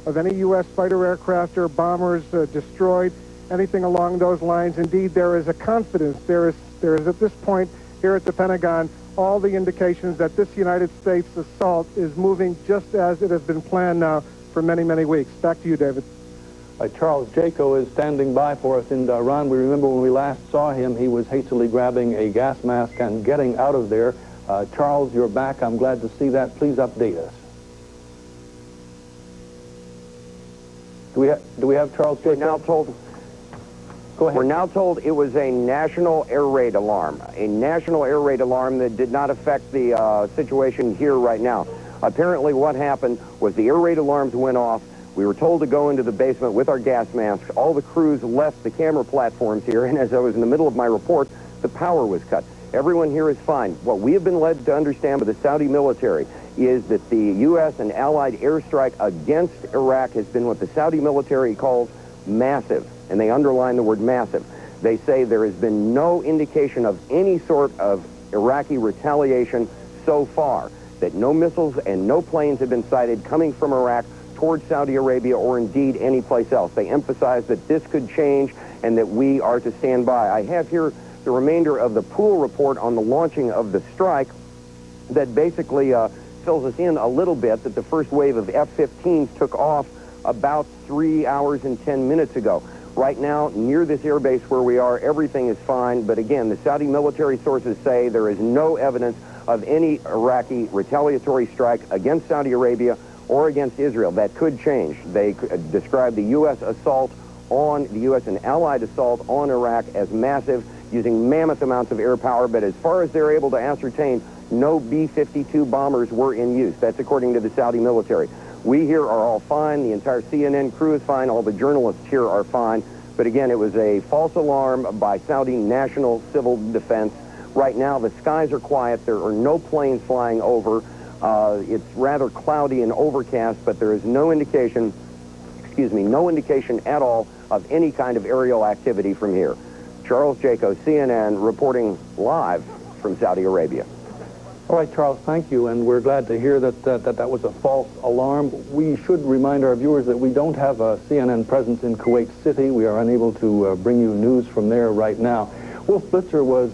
of any U.S. fighter aircraft or bombers destroyed, anything along those lines. Indeed, there is a confidence. There is at this point here at the Pentagon all the indications that this United States assault is moving just as it has been planned now for many, many weeks. Back to you, David. Charles Jaco is standing by for us in Tehran. We remember when we last saw him, he was hastily grabbing a gas mask and getting out of there. Charles, you're back. I'm glad to see that. Please update us. Do we have Charles Jaco? Go ahead. We're now told it was a national air raid alarm. A national air raid alarm that did not affect the situation here right now. Apparently what happened was the air raid alarms went off. We were told to go into the basement with our gas masks. All the crews left the camera platforms here, and as I was in the middle of my report, the power was cut. Everyone here is fine. What we have been led to understand by the Saudi military is that the U.S. and allied airstrike against Iraq has been what the Saudi military calls massive, and they underline the word massive. They say there has been no indication of any sort of Iraqi retaliation so far, that no missiles and no planes have been sighted coming from Iraq towards Saudi Arabia or indeed any place else. They emphasize that this could change and that we are to stand by. I have here the remainder of the pool report on the launching of the strike that basically fills us in a little bit that the first wave of F-15s took off about 3 hours and 10 minutes ago. Right now, near this airbase where we are, everything is fine, but again, the Saudi military sources say there is no evidence of any Iraqi retaliatory strike against Saudi Arabia or against Israel. That could change. They describe the U.S. assault on the U.S. and allied assault on Iraq as massive, using mammoth amounts of air power, but as far as they're able to ascertain, no B-52 bombers were in use. That's according to the Saudi military. We here are all fine. The entire CNN crew is fine. All the journalists here are fine. But again, it was a false alarm by Saudi National Civil Defense. Right now, the skies are quiet. There are no planes flying over. It's rather cloudy and overcast, but there is no indication, no indication at all of any kind of aerial activity from here. Charles Jaco, CNN, reporting live from Saudi Arabia. All right, Charles, thank you, and we're glad to hear that that was a false alarm. We should remind our viewers that we don't have a CNN presence in Kuwait City. We are unable to bring you news from there right now. Wolf Blitzer was...